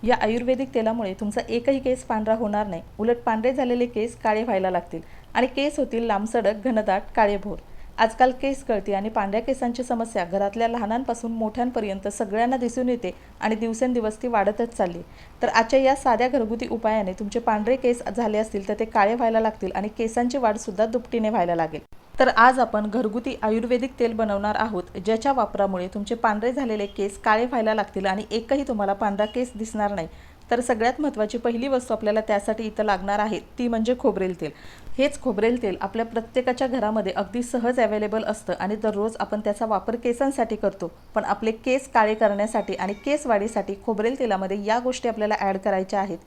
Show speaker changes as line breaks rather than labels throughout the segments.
या आयुर्वेदिक तेलामुळे तुमचा एकही केस पांढरा होणार नाही, उलट पांढरे झालेले केस काळे व्हायला लागतील आणि केस होतील लांबसडक, घनदाट, काळेभोर। आजकाल केस गळती आणि पांढऱ्या केसांची समस्या घरातल्या लहानांपासून मोठ्यांपर्यंत सगळ्यांना दिसून येते आणि दिवसेंदिवस ती वाढतच चालली। तर आजच्या या साध्या घरगुती उपायाने तुमचे पांढरे केस झाले असतील तर ते काळे व्हायला लागतील आणि केसांची वाढसुद्धा दुपटीने व्हायला लागेल। तर आज आपण घरगुती आयुर्वेदिक तेल बनवणार आहोत, ज्याच्या वापरामुळे तुमचे पांढरे झालेले केस काळे व्हायला लागतील आणि एकही तुम्हाला पांढरा केस दिसणार नाही। तर सगळ्यात महत्त्वाची पहिली वस्तू आपल्याला त्यासाठी इथं लागणार आहे ती म्हणजे खोबरेल तेल। हेच खोबरेल तेल आपल्या प्रत्येकाच्या घरामध्ये अगदी सहज अवेलेबल असतं आणि दररोज आपण त्याचा वापर केसांसाठी करतो। पण आपले केस काळे करण्यासाठी आणि केस वाढीसाठी खोबरेल तेलामध्ये या गोष्टी आपल्याला ॲड करायच्या आहेत।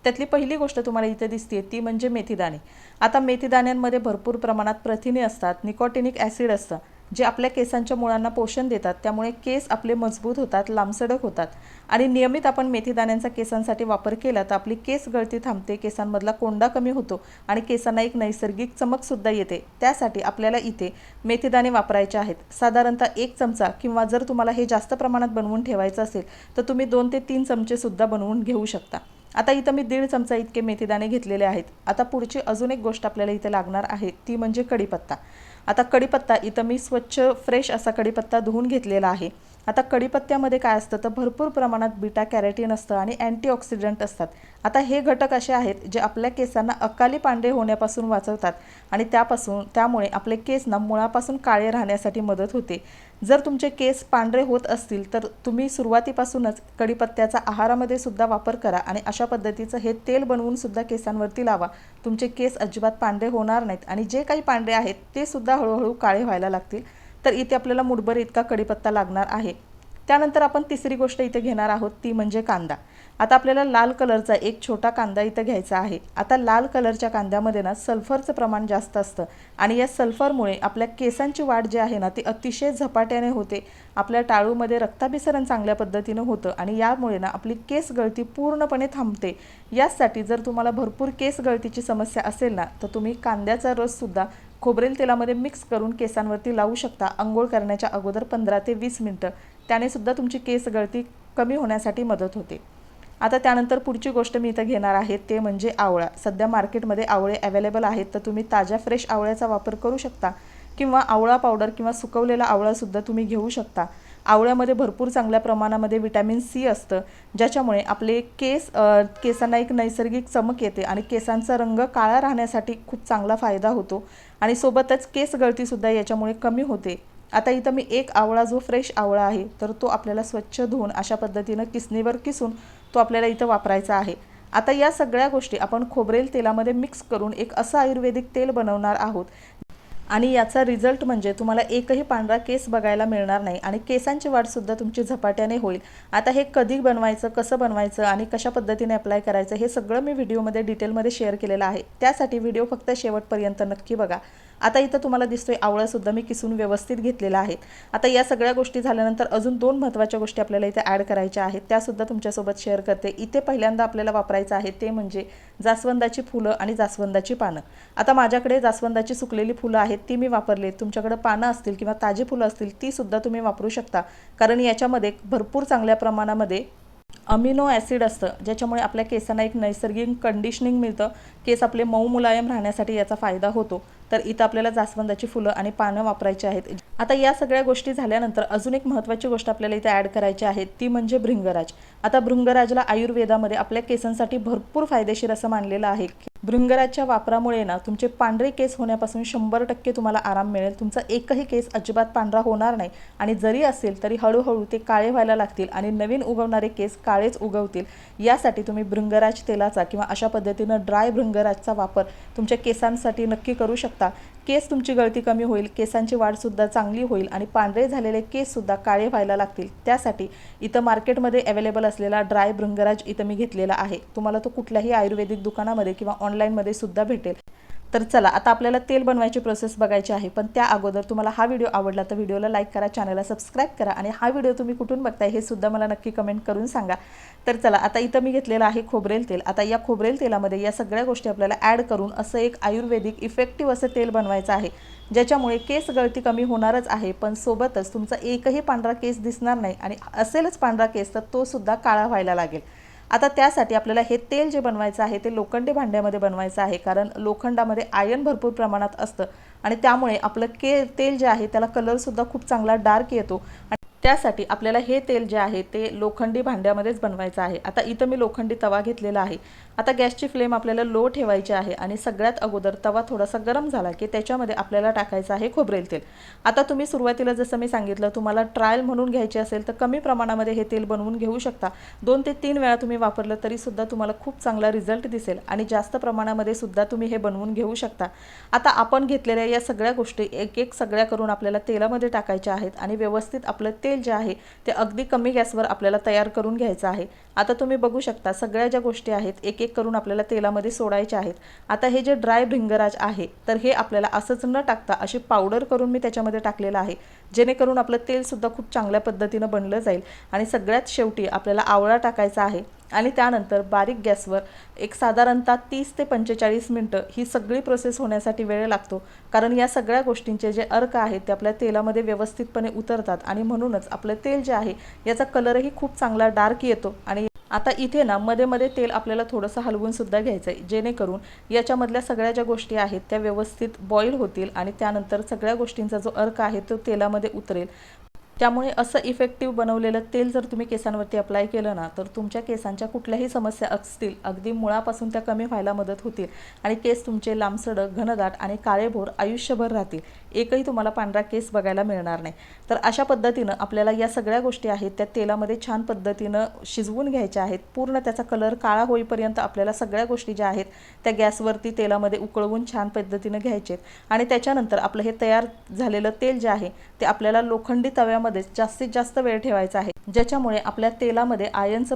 त्यातली पहिली गोष्ट तुम्हाला इथे दिसते ती म्हणजे मेथीदाणे। आता मेथीदाण्यांमध्ये भरपूर प्रमाणात प्रथिने असतात, निकोटिनिक ॲसिड असतं, जे आपल्या केसांच्या मुळांना पोषण देतात, त्यामुळे केस आपले मजबूत होतात, लांबसडक होतात। आणि नियमित आपण मेथीदाण्यांचा केसांसाठी वापर केला तर आपली केस गळती थांबते, केसांमधला कोंडा कमी होतो आणि केसांना एक नैसर्गिक चमकसुद्धा येते। त्यासाठी आपल्याला इथे मेथीदाणे वापरायचे आहेत। साधारणतः 1 चमचा किंवा जर तुम्हाला हे जास्त प्रमाणात बनवून ठेवायचं असेल तर तुम्ही 2 ते 3 चमचेसुद्धा बनवून घेऊ शकता। आता इथं मी 1.5 चमचा इतके मेथीदाणे घेतलेले आहेत। आता पुढची अजून एक गोष्ट आपल्याला इथे लागणार आहे ती म्हणजे कढीपत्ता। आता कढीपत्ता इथं मी स्वच्छ फ्रेश असा कढीपत्ता धुवून घेतलेला आहे। आता कढीपत्त्यामध्ये काय असतं तर भरपूर प्रमाणात बीटा कॅरोटीन असतं आणि अँटीऑक्सिडंट असतात। आता हे घटक असे आहेत जे आपल्या केसांना अकाली पांढरे होण्यापासून वाचवतात आणि त्यामुळे आपले केस ना मुळापासून काळे राहण्यासाठी मदत होते। जर तुमचे केस पांढरे होत असतील तर तुम्ही सुरुवातीपासूनच कढीपत्त्याचा आहारामध्ये सुद्धा वापर करा आणि अशा पद्धतीचं हे तेल बनवून सुद्धा केसांवरती लावा। तुमचे केस अजिबात पांढरे होणार नाहीत आणि जे काही पांढरे आहेत ते सुद्धा हळूहळू काळे व्हायला लागतील। तर इथे आपल्याला मुठभर इतका कढीपत्ता लागणार आहे। त्यानंतर आपण तिसरी गोष्ट इथे घेणार आहोत ती म्हणजे कांदा। आता आपल्याला लाल कलरचा एक छोटा कांदा इथे घ्यायचा आहे। आता लाल कलरच्या कांद्यामध्ये ना सल्फरचं प्रमाण जास्त असतं आणि या सल्फरमुळे आपल्या केसांची वाढ जी आहे ना ती अतिशय झपाट्याने होते। आपल्या टाळूमध्ये रक्ताभिसरण चांगल्या पद्धतीनं होतं आणि यामुळे ना आपली केस गळती पूर्णपणे थांबते। यासाठी जर तुम्हाला भरपूर केस गळतीची समस्या असेल ना तर तुम्ही कांद्याचा रससुद्धा खोबरेल तेलामध्ये मिक्स करून केसांवरती लावू शकता अंघोळ करण्याच्या अगोदर 15 ते 20 मिनिटं। त्याने सुद्धा तुमची केस गळती कमी होण्यासाठी मदत होते। आता त्यानंतर पुढची गोष्ट मी इथं घेणार आहे ते म्हणजे आवळा। सध्या मार्केटमध्ये आवळे अवेलेबल आहेत तर तुम्ही ताज्या फ्रेश आवळ्याचा वापर करू शकता किंवा आवळा पावडर किंवा सुकवलेला आवळासुद्धा तुम्ही घेऊ शकता। आवळ्यामध्ये भरपूर चांगल्या प्रमाणामध्ये व्हिटॅमिन सी असतं, ज्याच्यामुळे आपले केसांना एक नैसर्गिक चमक येते आणि केसांचा रंग काळा राहण्यासाठी खूप चांगला फायदा होतो आणि सोबतच केस गळतीसुद्धा याच्यामुळे कमी होते। आता इथं मी एक आवळा जो फ्रेश आवळा आहे तर तो आपल्याला स्वच्छ धुवून अशा पद्धतीनं किसणीवर किसून तो आपल्याला इथं वापरायचा आहे। आता या सगळ्या गोष्टी आपण खोबरेल तेलामध्ये मिक्स करून एक असं आयुर्वेदिक तेल बनवणार आहोत आणि याचा रिझल्ट म्हणजे तुम्हाला एकही पांढरा केस बघायला मिळणार नाही आणि केसांची वाढसुद्धा तुमची झपाट्याने होईल। आता हे कधी बनवायचं, कसं बनवायचं आणि कशा पद्धतीने अप्लाय करायचं हे सगळं मी व्हिडिओमध्ये डिटेलमध्ये शेअर केलेलं आहे। त्यासाठी व्हिडिओ फक्त शेवटपर्यंत नक्की बघा। आता इथं तुम्हाला दिसतोय आवळासुद्धा मी किसून व्यवस्थित घेतलेला आहे। आता या सगळ्या गोष्टी झाल्यानंतर अजून 2 महत्त्वाच्या गोष्टी आपल्याला इथे ॲड करायच्या आहेत, त्यासुद्धा तुमच्यासोबत शेअर करते। इथे पहिल्यांदा आपल्याला वापरायचं आहे ते म्हणजे जास्वंदाची फुलं आणि जास्वंदाची पानं। आता माझ्याकडे जास्वंदाची सुकलेली फुलं आहेत ती मी वापरली। तुमच्याकडे पानं असतील किंवा ताजी फुलं असतील ती सुद्धा तुम्ही वापरू शकता, कारण याच्यामध्ये भरपूर चांगल्या प्रमाणामध्ये अमिनो ॲसिड असतं, ज्याच्यामुळे आपल्या केसांना एक नैसर्गिक कंडिशनिंग मिळतं। केस आपले मऊ मुलायम राहण्यासाठी याचा फायदा होतो। तर इथं आपल्याला जास्वंदाची फुलं आणि पानं वापरायची आहेत। आता या सगळ्या गोष्टी झाल्यानंतर अजून एक महत्त्वाची गोष्ट आपल्याला इथे ॲड करायची आहे ती म्हणजे भृंगराज। आता भृंगराजला आयुर्वेदामध्ये आपल्या केसांसाठी भरपूर फायदेशीर असं मानलेलं आहे। भृंगराजच्या वापरामुळे ना तुमचे पांढरे केस होण्यापासून 100% तुम्हाला आराम मिळेल। तुमचा एकही केस अजिबात पांढरा होणार नाही आणि जरी असेल तरी हळूहळू ते काळे व्हायला लागतील आणि नवीन उगवणारे केस काळेच उगवतील। यासाठी तुम्ही भृंगराज तेलाचा किंवा अशा पद्धतीनं ड्राय भृंगराजचा वापर तुमच्या केसांसाठी नक्की करू शकता। केस तुमची गळती कमी होईल, केसांची वाढसुद्धा चांगली होईल आणि पांढरे झालेले केससुद्धा काळे व्हायला लागतील। त्यासाठी इथं मार्केटमध्ये अवेलेबल असलेला ड्राय भृंगराज इथं मी घेतलेला आहे। तुम्हाला तो कुठल्याही आयुर्वेदिक दुकानामध्ये किंवा ऑनलाईनमध्ये सुद्धा भेटेल। तर चला आता आपल्याला तेल बनवायची प्रोसेस बघायची आहे, पण त्या अगोदर तुम्हाला हा व्हिडिओ आवडला तर व्हिडिओला लाईक करा, चॅनलला सबस्क्राईब करा आणि हा व्हिडिओ तुम्ही कुठून बघताय हे सुद्धा मला नक्की कमेंट करून सांगा। तर चला आता इथं मी घेतलेलं आहे खोबरेल तेल। आता या खोबरेल तेलामध्ये या सगळ्या गोष्टी आपल्याला ॲड करून असं एक आयुर्वेदिक इफेक्टिव्ह असं तेल बनवायचं आहे, ज्याच्यामुळे केस गळती कमी होणारच आहे, पण सोबतच तुमचा एकही पांढरा केस दिसणार नाही आणि असेलच पांढरा केस तर तो सुद्धा काळा व्हायला लागेल। आता त्यासाठी आपल्याला हे तेल जे बनवायचं आहे ते लोखंडी भांड्यामध्ये बनवायचं आहे, कारण लोखंडामध्ये आयर्न भरपूर प्रमाणात असतं आणि त्यामुळे आपलं तेल जे आहे त्याला कलरसुद्धा खूप चांगला डार्क येतो. त्यासाठी आपल्याला हे तेल जे आहे ते लोखंडी भांड्यामध्येच बनवायचं आहे. आता इथं मी लोखंडी तवा घेतलेला आहे. आता गॅसची फ्लेम आपल्याला लो ठेवायची आहे आणि सगळ्यात अगोदर तवा थोडासा गरम झाला की त्याच्यामध्ये आपल्याला टाकायचं आहे खोबरेल तेल. आता तुम्ही सुरुवातीला जसं मी सांगितलं, तुम्हाला ट्रायल म्हणून घ्यायचे असेल तर कमी प्रमाणामध्ये हे तेल बनवून घेऊ शकता. 2 ते 3 वेळा तुम्ही वापरलं तरीसुद्धा तुम्हाला खूप चांगला रिझल्ट दिसेल आणि जास्त प्रमाणामध्ये सुद्धा तुम्ही हे बनवून घेऊ शकता. आता आपण घेतलेल्या या सगळ्या गोष्टी एक एक सगळ्या करून आपल्याला तेलामध्ये टाकायच्या आहेत आणि व्यवस्थित आपलं तेल जे आहे ते अगदी कमी गॅसवर आपल्याला तयार करून घ्यायचं आहे. आता तुम्ही बघू शकता सगळ्या ज्या गोष्टी आहेत एक एक करून आपल्याला तेलामध्ये सोडायच्या आहेत. आता हे जे ड्राय भृंगराज आहे तर हे आपल्याला असंच न टाकता अशी पावडर करून मी त्याच्यामध्ये टाकलेलं आहे, जेणेकरून आपलं तेलसुद्धा खूप चांगल्या पद्धतीनं बनलं जाईल. आणि सगळ्यात शेवटी आपल्याला आवळा टाकायचा आहे आणि त्यानंतर बारीक गॅसवर एक साधारणतः 30 ते 45 मिनटं ही सगळी प्रोसेस होण्यासाठी वेळ लागतो, कारण या सगळ्या गोष्टींचे जे अर्क आहेत ते आपल्या तेलामध्ये व्यवस्थितपणे उतरतात आणि म्हणूनच आपलं तेल जे आहे याचा कलरही खूप चांगला डार्क येतो. आणि आता इथे ना मध्ये मध्ये तेल आपल्याला थोडंसं हलवून सुद्धा घ्यायचं आहे, जेणेकरून याच्यामधल्या सगळ्या ज्या गोष्टी आहेत त्या व्यवस्थित बॉईल होतील आणि त्यानंतर सगळ्या गोष्टींचा जो अर्क आहे तो तेलामध्ये उतरेल. त्यामुळे असं इफेक्टिव्ह बनवलेलं तेल जर तुम्ही केसांवरती अप्लाय केलं ना तर तुमच्या केसांच्या कुठल्याही समस्या असतील अगदी मुळापासून त्या कमी व्हायला मदत होतील आणि केस तुमचे लांबसडक, घनदाट आणि काळेभोर आयुष्यभर राहतील. एकही तुम्हाला पांढरा केस बघायला मिळणार नाही. तर अशा पद्धतीनं आपल्याला या सगळ्या गोष्टी आहेत त्या तेलामध्ये छान पद्धतीनं शिजवून घ्यायच्या आहेत. पूर्ण त्याचा कलर काळा होईपर्यंत आपल्याला सगळ्या गोष्टी ज्या आहेत त्या गॅसवरती तेलामध्ये उकळवून छान पद्धतीनं घ्यायचे आणि त्याच्यानंतर आपलं हे तयार झालेलं तेल जे आहे ते आपल्याला लोखंडी तव्यामध्ये जास्तीत जास्त वेळ ठेवायचा आहे, ज्याच्यामुळे आपल्या तेलामध्ये आयर्नचं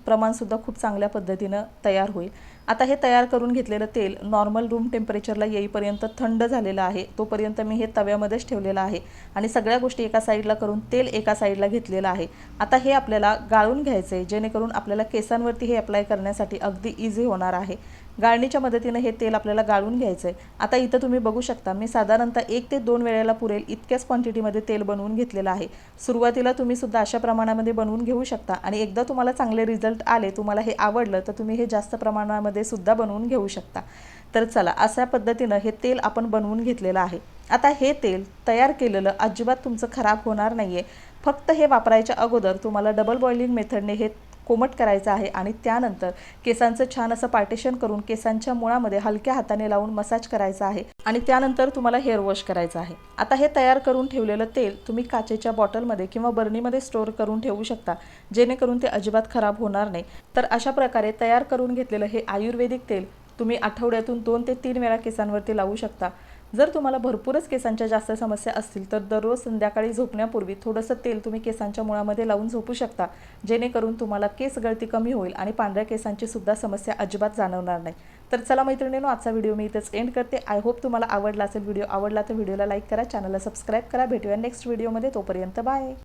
प्रमाणसुद्धा खूप चांगल्या पद्धतीनं तयार होईल. आता हे तयार करून घेतलेलं तेल नॉर्मल रूम टेम्परेचरला येईपर्यंत थंड झालेलं आहे, तोपर्यंत मी हे तव्यामध्येच ठेवलेलं आहे आणि सगळ्या गोष्टी एका साईडला करून तेल एका साईडला घेतलेलं आहे. आता हे आपल्याला गाळून घ्यायचं आहे, जेणेकरून आपल्याला केसांवरती हे अप्लाय करण्यासाठी अगदी इझी होणार आहे. गाळणीच्या मदतीनं हे तेल आपल्याला गाळून घ्यायचं आहे. आता इथं तुम्ही बघू शकता मी साधारणतः 1 ते 2 वेळेला पुरेल इतक्याच क्वांटिटीमध्ये तेल बनवून घेतलेलं आहे. सुरुवातीला तुम्ही सुद्धा अशा प्रमाणामध्ये बनवून घेऊ शकता आणि एकदा तुम्हाला चांगले रिझल्ट आले, तुम्हाला हे आवडलं तर तुम्ही हे जास्त प्रमाणामध्ये सुद्धा बनवून घेऊ शकता. तर चला, अशा पद्धतीनं हे तेल आपण बनवून घेतलेलं आहे. आता हे तेल तयार केलेलं अजिबात तुमचं खराब होणार नाही आहे. फक्त हे वापरायच्या अगोदर तुम्हाला डबल बॉइलिंग मेथडने हे कोमट करायचं आहे आणि त्यानंतर केसांचं छान असं पार्टिशन करून केसांच्या मुळामध्ये हलक्या हाताने लावून मसाज करायचा आहे आणि त्यानंतर तुम्हाला हेअर वॉश करायचं आहे. आता हे तयार करून ठेवलेलं तेल तुम्ही काचेच्या बॉटलमध्ये किंवा बर्नीमध्ये स्टोअर करून ठेवू शकता, जेणेकरून ते अजिबात खराब होणार नाही. तर अशा प्रकारे तयार करून घेतलेलं हे आयुर्वेदिक तेल तुम्ही आठवड्यातून 2 ते 3 वेळा केसांवरती लावू शकता. जर तुम्हाला भरपूरच केसांच्या जास्त समस्या असतील तर दररोज संध्याकाळी झोपण्यापूर्वी थोडंसं तेल तुम्ही केसांच्या मुळामध्ये लावून झोपू शकता, जेणेकरून तुम्हाला केस गळती कमी होईल आणि पांढऱ्या केसांची सुद्धा समस्या अजिबात जाणवणार नाही. तर चला मैत्रिणींनो, आजचा व्हिडिओ मी इथेच एंड करते. आय होप तुम्हाला आवडला असेल. व्हिडिओ आवडला तर व्हिडिओला लाईक करा, चॅनलला सबस्क्राईब करा. भेटूया नेक्स्ट व्हिडिओमध्ये. तोपर्यंत बाय.